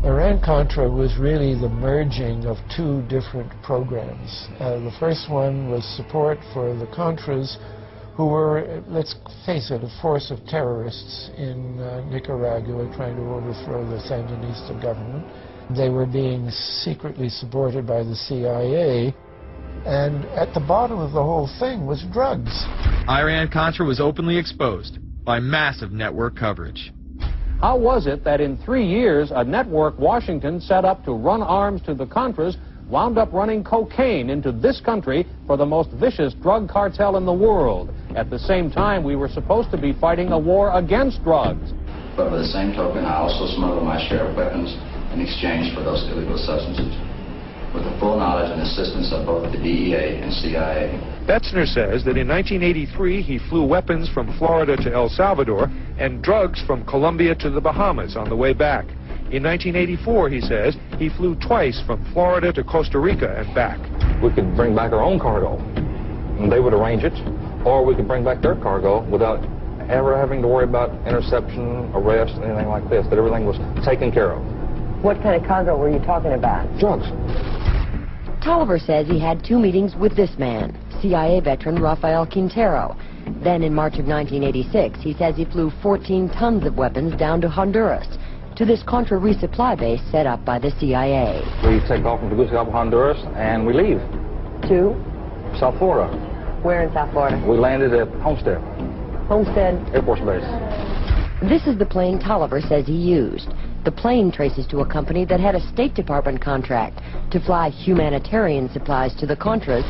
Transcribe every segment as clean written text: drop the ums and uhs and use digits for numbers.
Iran-Contra was really the merging of two different programs. The first one was support for the Contras, who were, let's face it, a force of terrorists in Nicaragua trying to overthrow the Sandinista government. They were being secretly supported by the CIA, and at the bottom of the whole thing was drugs. Iran-Contra was openly exposed by massive network coverage. How was it that in 3 years, a network Washington set up to run arms to the Contras wound up running cocaine into this country for the most vicious drug cartel in the world? At the same time, we were supposed to be fighting a war against drugs. But by the same token, I also smuggled my share of weapons in exchange for those illegal substances, with the full knowledge and assistance of both the DEA and CIA. Betzner says that in 1983 he flew weapons from Florida to El Salvador and drugs from Colombia to the Bahamas on the way back. In 1984, he says, he flew twice from Florida to Costa Rica and back. We could bring back our own cargo, and they would arrange it, or we could bring back their cargo without ever having to worry about interception, arrest, anything like this, that everything was taken care of. What kind of cargo were you talking about? Drugs. Tolliver says he had 2 meetings with this man, CIA veteran Rafael Quintero. Then in March of 1986, he says he flew 14 tons of weapons down to Honduras, to this Contra resupply base set up by the CIA. We take off from Tegucigalpa, Honduras, and we leave. To? South Florida. Where in South Florida? We landed at Homestead. Homestead? Air Force Base. This is the plane Tolliver says he used. The plane traces to a company that had a State Department contract to fly humanitarian supplies to the Contras.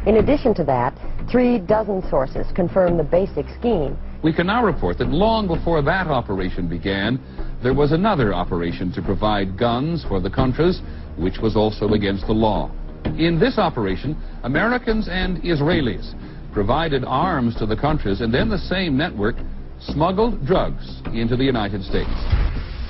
In addition to that, 3 dozen sources confirm the basic scheme. We can now report that long before that operation began, there was another operation to provide guns for the Contras, which was also against the law. In this operation, Americans and Israelis provided arms to the Contras, and then the same network smuggled drugs into the United States.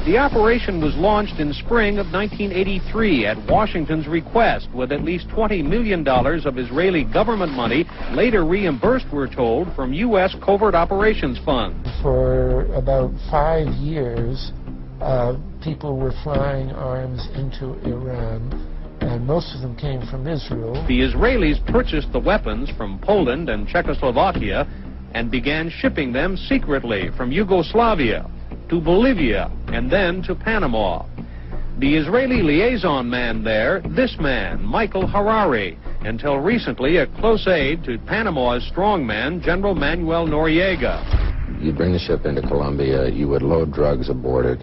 The operation was launched in spring of 1983 at Washington's request, with at least $20 million of Israeli government money later reimbursed, we're told, from U.S. covert operations funds. For about 5 years, people were flying arms into Iran, and most of them came from Israel. The Israelis purchased the weapons from Poland and Czechoslovakia and began shipping them secretly from Yugoslavia to Bolivia, and then to Panama. The Israeli liaison man there, this man, Michael Harari, until recently a close aide to Panama's strongman, General Manuel Noriega. You'd bring the ship into Colombia, you would load drugs aboard it,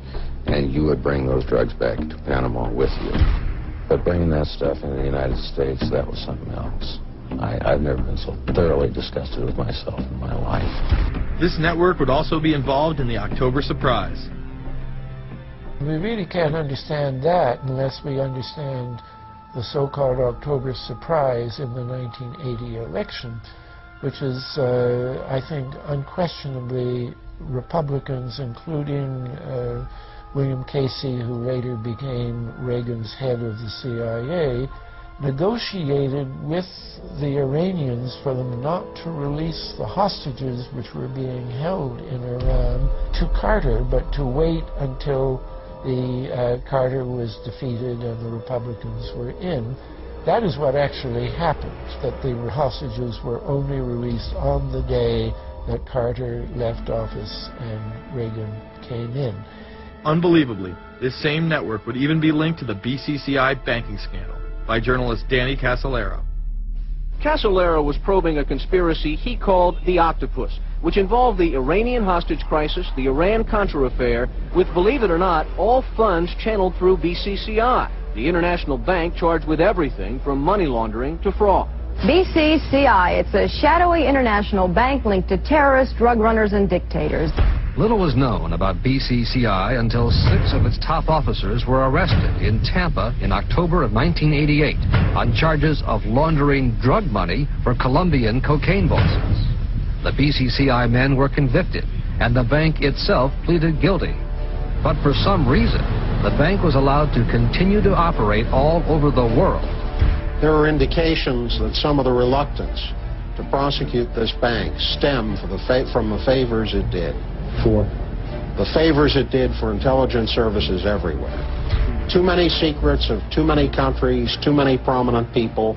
and you would bring those drugs back to Panama with you. But bringing that stuff into the United States, that was something else. I've never been so thoroughly disgusted with myself in my life. This network would also be involved in the October surprise. We really can't understand that unless we understand the so-called October surprise in the 1980 election, which is, I think, unquestionably Republicans, including William Casey, who later became Reagan's head of the CIA, negotiated with the Iranians for them not to release the hostages which were being held in Iran to Carter, but to wait until Carter was defeated and the Republicans were in. That is what actually happened, that the hostages were only released on the day that Carter left office and Reagan came in. Unbelievably, this same network would even be linked to the BCCI banking scandal by journalist Danny Casolaro. Casolaro was probing a conspiracy he called the Octopus, which involved the Iranian hostage crisis, the Iran-Contra affair, with, believe it or not, all funds channeled through BCCI, the international bank charged with everything from money laundering to fraud. BCCI, it's a shadowy international bank linked to terrorists, drug runners, and dictators. Little was known about BCCI until 6 of its top officers were arrested in Tampa in October of 1988 on charges of laundering drug money for Colombian cocaine bosses. The BCCI men were convicted, and the bank itself pleaded guilty. But for some reason, the bank was allowed to continue to operate all over the world. There are indications that some of the reluctance to prosecute this bank stemmed from the favors it did. For? The favors it did for intelligence services everywhere. too many secrets of too many countries, too many prominent people,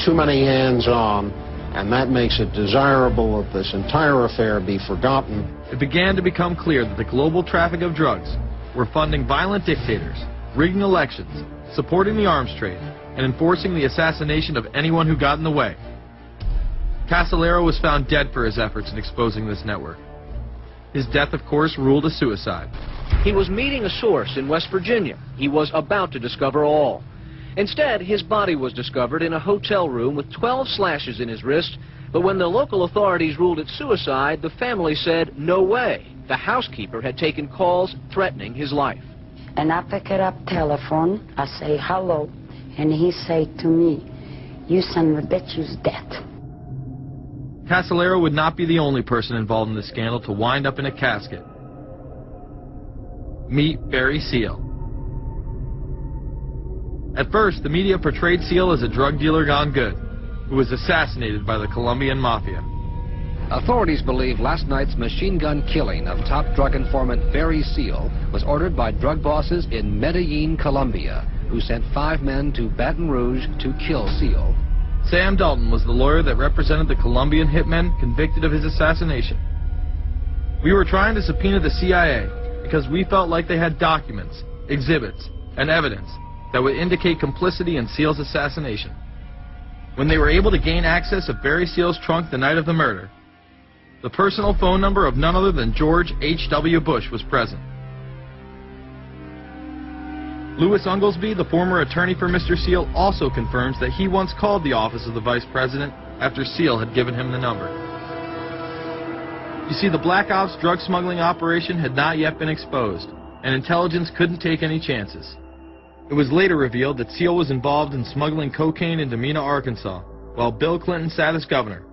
too many hands-on, and that makes it desirable that this entire affair be forgotten. It began to become clear that the global traffic of drugs were funding violent dictators, rigging elections, supporting the arms trade, and enforcing the assassination of anyone who got in the way. Cassolero was found dead for his efforts in exposing this network. His death, of course, ruled a suicide. He was meeting a source in West Virginia. He was about to discover all. Instead, his body was discovered in a hotel room with 12 slashes in his wrist, but when the local authorities ruled it suicide, the family said, no way. The housekeeper had taken calls threatening his life. And I pick it up telephone, I say hello, and he say to me, you son of a bitch, you's dead. Cassolero would not be the only person involved in the scandal to wind up in a casket. Meet Barry Seal. At first, the media portrayed Seal as a drug dealer gone good, who was assassinated by the Colombian mafia. Authorities believe last night's machine gun killing of top drug informant Barry Seal was ordered by drug bosses in Medellin, Colombia, who sent 5 men to Baton Rouge to kill Seal. Sam Dalton was the lawyer that represented the Colombian hitmen convicted of his assassination. We were trying to subpoena the CIA because we felt like they had documents, exhibits, and evidence that would indicate complicity in Seal's assassination. When they were able to gain access of Barry Seal's trunk the night of the murder, the personal phone number of none other than George H.W. Bush was present. Louis Unglesby, the former attorney for Mr. Seal, also confirms that he once called the office of the vice president after Seal had given him the number. You see, the Black Ops drug smuggling operation had not yet been exposed, and intelligence couldn't take any chances. It was later revealed that Seal was involved in smuggling cocaine into Mena, Arkansas, while Bill Clinton sat as governor.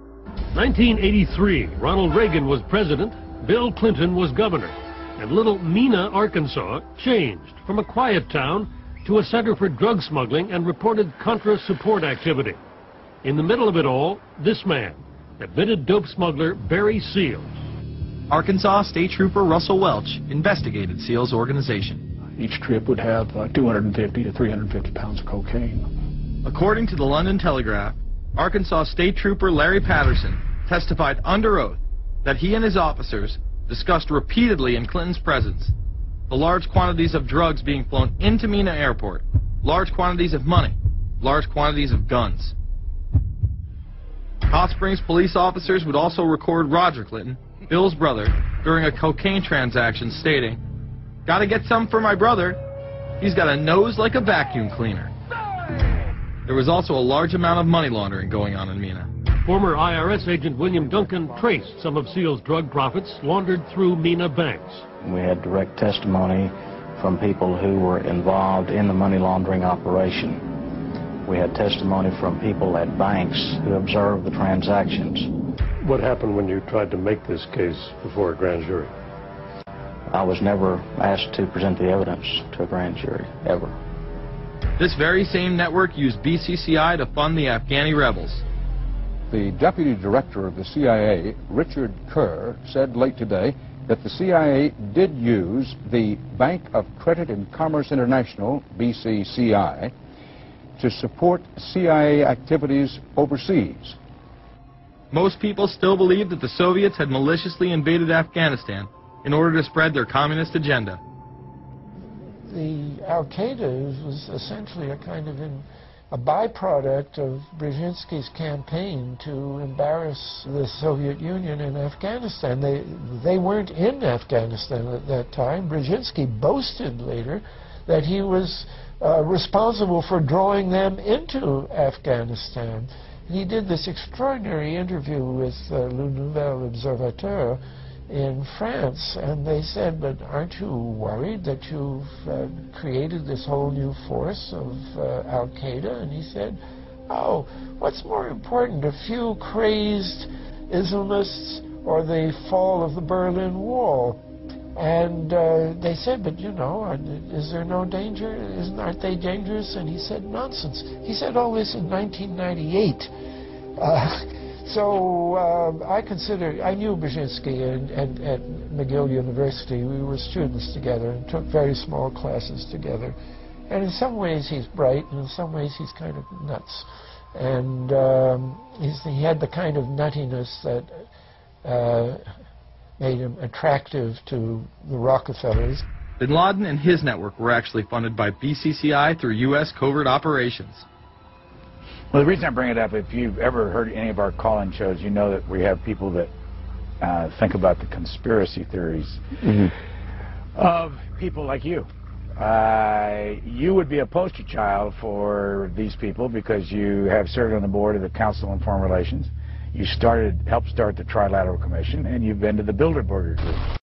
1983, Ronald Reagan was president, Bill Clinton was governor, and little Mena, Arkansas changed from a quiet town to a center for drug smuggling and reported Contra support activity. In the middle of it all, this man, admitted dope smuggler Barry Seal. Arkansas State Trooper Russell Welch investigated Seal's organization. Each trip would have 250 to 350 pounds of cocaine. According to the London Telegraph, Arkansas State Trooper Larry Patterson testified under oath that he and his officers discussed repeatedly in Clinton's presence the large quantities of drugs being flown into Mena Airport, large quantities of money, large quantities of guns. Hot Springs police officers would also record Roger Clinton, Bill's brother, during a cocaine transaction stating, "Gotta get some for my brother. He's got a nose like a vacuum cleaner." There was also a large amount of money laundering going on in Mena. Former IRS agent William Duncan traced some of Seal's drug profits laundered through Mena banks. We had direct testimony from people who were involved in the money laundering operation. We had testimony from people at banks who observed the transactions. What happened when you tried to make this case before a grand jury? I was never asked to present the evidence to a grand jury, ever. This very same network used BCCI to fund the Afghani rebels. The deputy director of the CIA, Richard Kerr, said late today that the CIA did use the Bank of Credit and Commerce International, BCCI, to support CIA activities overseas. Most people still believe that the Soviets had maliciously invaded Afghanistan in order to spread their communist agenda. The Al-Qaeda was essentially a kind of a byproduct of Brzezinski's campaign to embarrass the Soviet Union in Afghanistan. They weren't in Afghanistan at that time. Brzezinski boasted later that he was responsible for drawing them into Afghanistan. He did this extraordinary interview with Le Nouvel Observateur in France, and they said, but aren't you worried that you've created this whole new force of Al-Qaeda? And he said, oh, what's more important, a few crazed Islamists or the fall of the Berlin Wall? And they said, but you know, is there no danger? Aren't they dangerous? And he said, nonsense. He said all this in 1998. I knew Brzezinski at McGill University. We were students together and took very small classes together. And in some ways he's bright, and in some ways he's kind of nuts. And he had the kind of nuttiness that made him attractive to the Rockefellers. Bin Laden and his network were actually funded by BCCI through U.S. covert operations. Well, the reason I bring it up, if you've ever heard any of our call-in shows, you know that we have people that think about the conspiracy theories of people like you. You would be a poster child for these people because you have served on the board of the Council on Foreign Relations. You helped start the Trilateral Commission, and you've been to the Bilderberger Group.